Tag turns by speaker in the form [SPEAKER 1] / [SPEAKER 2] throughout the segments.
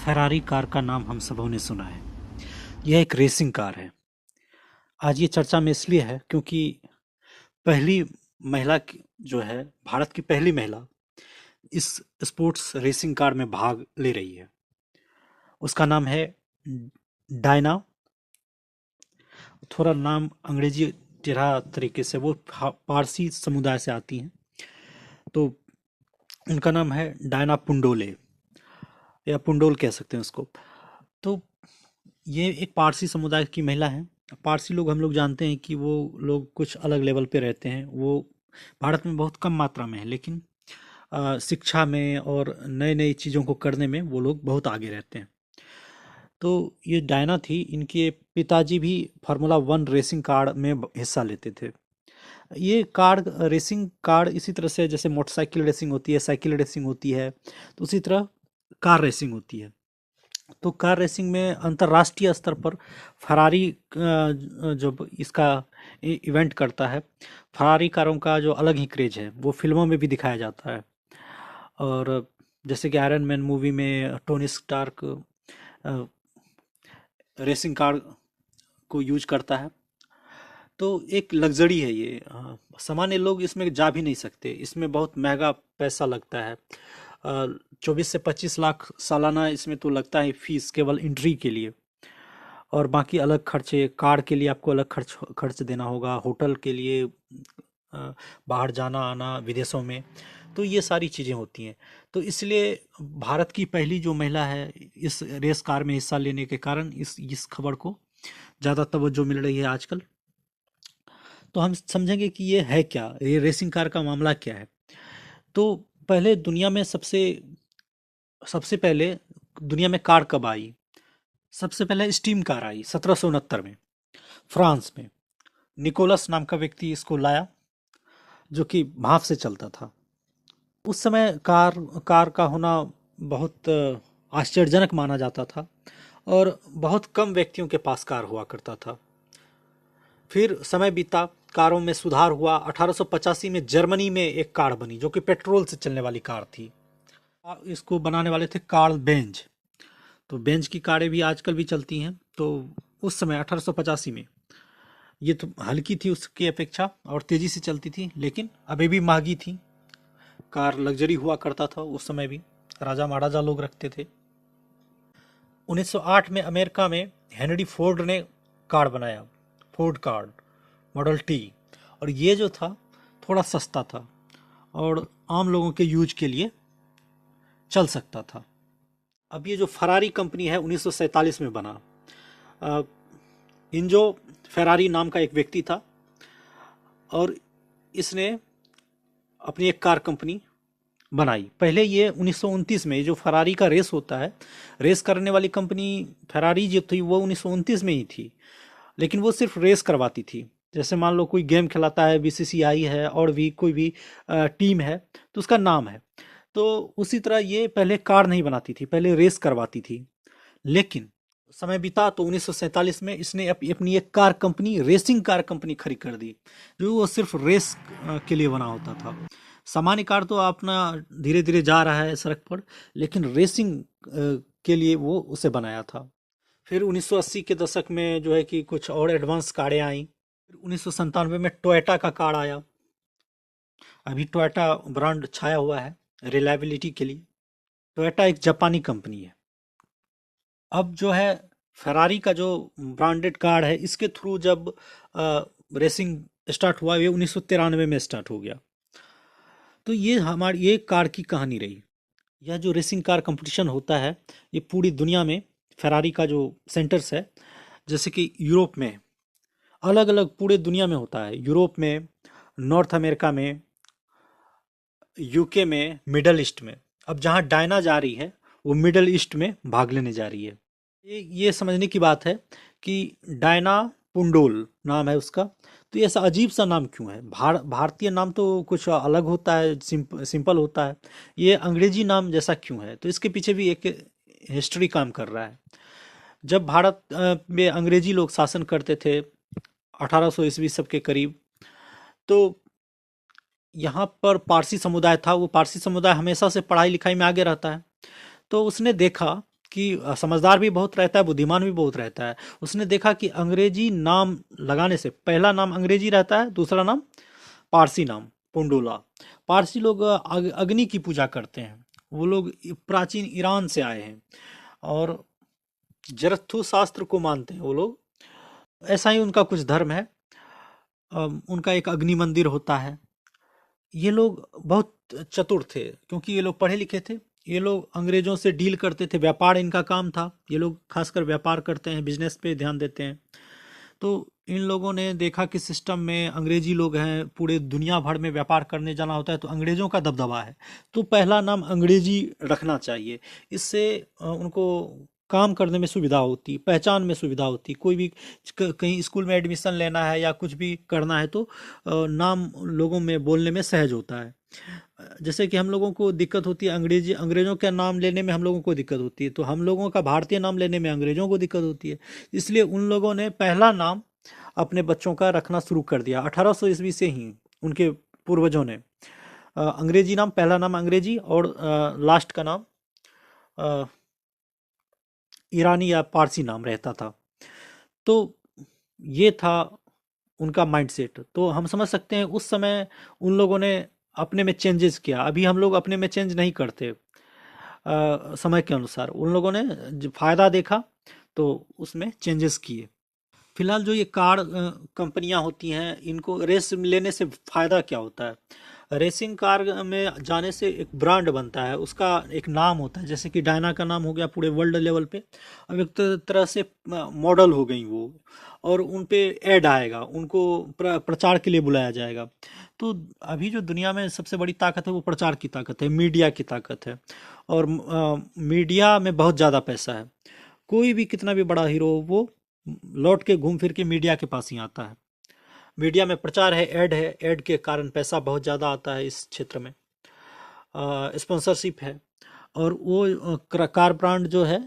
[SPEAKER 1] Ferrari car का नाम हम सबों ने सुना है। यह एक रेसिंग कार है। आज ये चर्चा में इसलिए है क्योंकि पहली महिला जो है, भारत की पहली महिला इस स्पोर्ट्स रेसिंग कार में भाग ले रही है। उसका नाम है डायना। थोड़ा नाम अंग्रेजी टेढ़ा तरीके से, वो पारसी समुदाय से आती हैं, तो उनका नाम है डायना पुंडोले, या पुंडोल कह सकते हैं उसको। तो ये एक पारसी समुदाय की महिला है। पारसी लोग, हम लोग जानते हैं कि वो लोग कुछ अलग लेवल पे रहते हैं। वो भारत में बहुत कम मात्रा में है, लेकिन शिक्षा में और नए नई चीज़ों को करने में वो लोग बहुत आगे रहते हैं। तो ये डायना थी, इनके पिताजी भी फार्मूला वन रेसिंग कार में हिस्सा लेते थे। ये कार रेसिंग कार इसी तरह से जैसे मोटरसाइकिल रेसिंग होती है, साइकिल रेसिंग होती है, तो उसी तरह कार रेसिंग होती है। तो कार रेसिंग में अंतर्राष्ट्रीय स्तर पर फरारी जब इसका इवेंट करता है, फरारी कारों का जो अलग ही क्रेज है वो फिल्मों में भी दिखाया जाता है। और जैसे कि आयरन मैन मूवी में टोनी स्टार्क रेसिंग कार को यूज करता है। तो एक लग्जरी है ये। सामान्य लोग इसमें जा भी नहीं सकते, इसमें बहुत महंगा पैसा लगता है। 24 से 25 लाख सालाना इसमें तो लगता है फीस, केवल एंट्री के लिए। और बाकी अलग खर्चे, कार के लिए आपको अलग खर्च खर्च देना होगा, होटल के लिए, बाहर जाना आना विदेशों में, तो ये सारी चीज़ें होती हैं। तो इसलिए भारत की पहली जो महिला है इस रेस कार में हिस्सा लेने के कारण इस खबर को ज़्यादा तवज्जो मिल रही है आजकल। तो हम समझेंगे कि ये है क्या, ये रेसिंग कार का मामला क्या है। तो पहले दुनिया में सबसे सबसे पहले दुनिया में कार कब आई? सबसे पहले स्टीम कार आई 1769 में, फ्रांस में। निकोलस नाम का व्यक्ति इसको लाया, जो कि भाप से चलता था। उस समय कार कार का होना बहुत आश्चर्यजनक माना जाता था, और बहुत कम व्यक्तियों के पास कार हुआ करता था। फिर समय बीता, कारों में सुधार हुआ। 1885 में जर्मनी में एक कार बनी जो कि पेट्रोल से चलने वाली कार थी। इसको बनाने वाले थे कार्ल बेंज। तो बेंज की कारें भी आजकल भी चलती हैं। तो उस समय 1885 में ये तो हल्की थी उसकी अपेक्षा और तेज़ी से चलती थी, लेकिन अभी भी महंगी थी। कार लग्जरी हुआ करता था उस समय भी, राजा महाराजा लोग रखते थे। 1908 में अमेरिका में हेनरी फोर्ड ने कार बनाया, फोर्ड कार मॉडल टी। और ये जो था थोड़ा सस्ता था और आम लोगों के यूज के लिए चल सकता था। अब ये जो फरारी कंपनी है 1947 में बना। इंजो फेरारी नाम का एक व्यक्ति था, और इसने अपनी एक कार कंपनी बनाई। पहले ये 1929 में, जो फरारी का रेस होता है, रेस करने वाली कंपनी फरारी जो थी वो 1929 में ही थी, लेकिन वो सिर्फ रेस करवाती थी। जैसे मान लो कोई गेम खिलाता है, बीसीसीआई है, और भी कोई भी टीम है तो उसका नाम है। तो उसी तरह ये पहले कार नहीं बनाती थी, पहले रेस करवाती थी। लेकिन समय बीता तो 1947 में इसने अपनी एक car company, racing car company खड़ी कर दी, जो वो सिर्फ रेस के लिए बना होता था। सामान्य कार तो अपना धीरे धीरे जा रहा है सड़क पर, लेकिन रेसिंग के लिए वो उसे बनाया था। फिर 1980 के दशक में जो है कि कुछ और एडवांस कारें आई। फिर 1997 में टोयोटा का कार आया। अभी टोयोटा ब्रांड छाया हुआ है रिलायबिलिटी के लिए। टोयोटा एक जापानी कंपनी है। अब जो है फरारी का जो ब्रांडेड कार है, इसके थ्रू जब रेसिंग स्टार्ट हुआ, ये 1993 में स्टार्ट हो गया। तो ये हमारी ये कार की कहानी रही। यह जो रेसिंग कार कंपटीशन होता है, ये पूरी दुनिया में फरारी का जो सेंटर्स है, जैसे कि यूरोप में अलग अलग पूरे दुनिया में होता है। यूरोप में, नॉर्थ अमेरिका में, यूके में, मिडल ईस्ट में। अब जहाँ डायना जा रही है वो मिडल ईस्ट में भाग लेने जा रही है। ये समझने की बात है कि डायना पुंडोल नाम है उसका। तो ये ऐसा अजीब सा नाम क्यों है? भारतीय नाम तो कुछ अलग होता है, सिंपल होता है। ये अंग्रेजी नाम जैसा क्यों है? तो इसके पीछे भी एक हिस्ट्री काम कर रहा है। जब भारत में अंग्रेजी लोग शासन करते थे 1800 ईस्वी सब के करीब, तो यहाँ पर पारसी समुदाय था। वो पारसी समुदाय हमेशा से पढ़ाई लिखाई में आगे रहता है। तो उसने देखा कि समझदार भी बहुत रहता है, बुद्धिमान भी बहुत रहता है। उसने देखा कि अंग्रेजी नाम लगाने से, पहला नाम अंग्रेजी रहता है, दूसरा नाम पारसी नाम पुंडुला। पारसी लोग अग्नि की पूजा करते हैं। वो लोग प्राचीन ईरान से आए हैं और जरथु शास्त्र को मानते हैं वो लोग। ऐसा ही उनका कुछ धर्म है। उनका एक अग्नि मंदिर होता है। ये लोग बहुत चतुर थे क्योंकि ये लोग पढ़े लिखे थे। ये लोग अंग्रेजों से डील करते थे, व्यापार इनका काम था। ये लोग खासकर व्यापार करते हैं, बिजनेस पे ध्यान देते हैं। तो इन लोगों ने देखा कि सिस्टम में अंग्रेजी लोग हैं, पूरे दुनिया भर में व्यापार करने जाना होता है तो अंग्रेजों का दबदबा है, तो पहला नाम अंग्रेजी रखना चाहिए। इससे उनको काम करने में सुविधा होती, पहचान में सुविधा होती। कोई भी कहीं स्कूल में एडमिशन लेना है या कुछ भी करना है तो नाम लोगों में बोलने में सहज होता है। जैसे कि हम लोगों को दिक्कत होती है अंग्रेजी, अंग्रेजों का नाम लेने में हम लोगों को दिक्कत होती है, तो हम लोगों का भारतीय नाम लेने में अंग्रेजों को दिक्कत होती है। इसलिए उन लोगों ने पहला नाम अपने बच्चों का रखना शुरू कर दिया 1800 ईस्वी से ही। उनके पूर्वजों ने अंग्रेजी नाम, पहला नाम अंग्रेजी और लास्ट का नाम अ, ईरानी या पारसी नाम रहता था। तो ये था उनका माइंडसेट। तो हम समझ सकते हैं उस समय उन लोगों ने अपने में चेंजेस किया। अभी हम लोग अपने में चेंज नहीं करते। समय के अनुसार उन लोगों ने फायदा देखा तो उसमें चेंजेस किए। फिलहाल जो ये कार कंपनियां होती हैं, इनको रेस लेने से फायदा क्या होता है? रेसिंग कार में जाने से एक ब्रांड बनता है, उसका एक नाम होता है। जैसे कि डायना का नाम हो गया पूरे वर्ल्ड लेवल पे। अब एक तरह से मॉडल हो गई वो, और उन पे ऐड आएगा, उनको प्रचार के लिए बुलाया जाएगा। तो अभी जो दुनिया में सबसे बड़ी ताकत है वो प्रचार की ताकत है, मीडिया की ताकत है। और मीडिया में बहुत ज़्यादा पैसा है। कोई भी कितना भी बड़ा हीरो हो, वो लौट के घूम फिर के मीडिया के पास ही आता है। मीडिया में प्रचार है, ऐड के कारण पैसा बहुत ज़्यादा आता है इस क्षेत्र में। स्पॉन्सरशिप है। और वो कार ब्रांड जो है,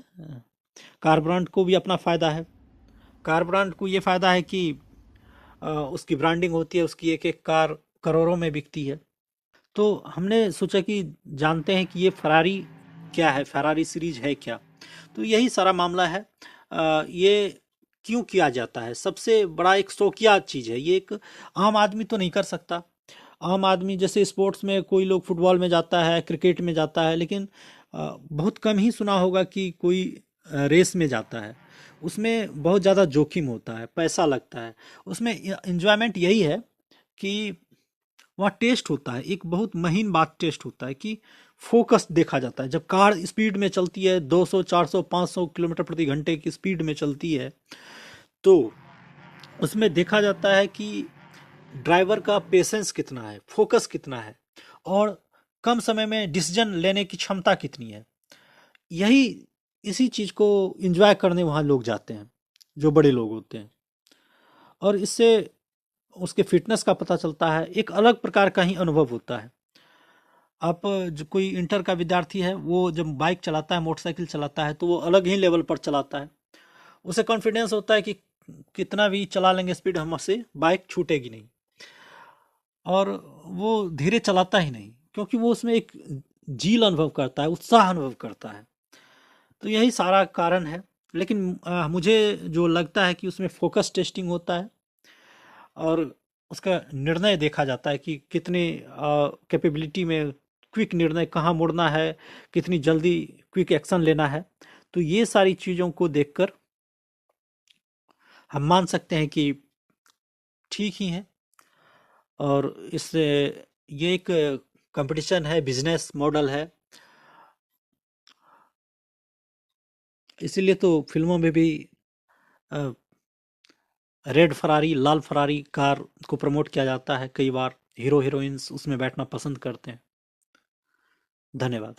[SPEAKER 1] कार ब्रांड को भी अपना फ़ायदा है। कार ब्रांड को ये फ़ायदा है कि उसकी ब्रांडिंग होती है, उसकी एक एक कार करोड़ों में बिकती है। तो हमने सोचा कि जानते हैं कि ये फरारी क्या है, फरारी सीरीज है क्या। तो यही सारा मामला है। ये क्यों किया जाता है? सबसे बड़ा एक शौकिया चीज़ है ये। एक आम आदमी तो नहीं कर सकता। आम आदमी जैसे स्पोर्ट्स में कोई लोग फुटबॉल में जाता है, क्रिकेट में जाता है, लेकिन बहुत कम ही सुना होगा कि कोई रेस में जाता है। उसमें बहुत ज़्यादा जोखिम होता है, पैसा लगता है। उसमें इंजॉयमेंट यही है कि वहाँ टेस्ट होता है, एक बहुत महीन बात टेस्ट होता है कि फोकस देखा जाता है। जब कार स्पीड में चलती है, 200 400 500 किलोमीटर प्रति घंटे की स्पीड में चलती है, तो उसमें देखा जाता है कि ड्राइवर का पेशेंस कितना है, फोकस कितना है, और कम समय में डिसीजन लेने की क्षमता कितनी है। यही इसी चीज़ को एंजॉय करने वहाँ लोग जाते हैं, जो बड़े लोग होते हैं। और इससे उसके फिटनेस का पता चलता है, एक अलग प्रकार का ही अनुभव होता है। आप जो कोई इंटर का विद्यार्थी है, वो जब बाइक चलाता है, मोटरसाइकिल चलाता है, तो वो अलग ही लेवल पर चलाता है। उसे कॉन्फिडेंस होता है कि कितना भी चला लेंगे स्पीड, हमसे बाइक छूटेगी नहीं। और वो धीरे चलाता ही नहीं, क्योंकि वो उसमें एक जील अनुभव करता है, उत्साह अनुभव करता है। तो यही सारा कारण है। लेकिन मुझे जो लगता है कि उसमें फोकस टेस्टिंग होता है, और उसका निर्णय देखा जाता है कि कितने कैपेबिलिटी में क्विक निर्णय कहाँ मुड़ना है, कितनी जल्दी क्विक एक्शन लेना है। तो ये सारी चीज़ों को देखकर हम मान सकते हैं कि ठीक ही है। और इससे ये एक कंपटीशन है, बिजनेस मॉडल है। इसीलिए तो फिल्मों में भी रेड फरारी, लाल फरारी कार को प्रमोट किया जाता है। कई बार हीरो हीरोइंस उसमें बैठना पसंद करते हैं। धन्यवाद।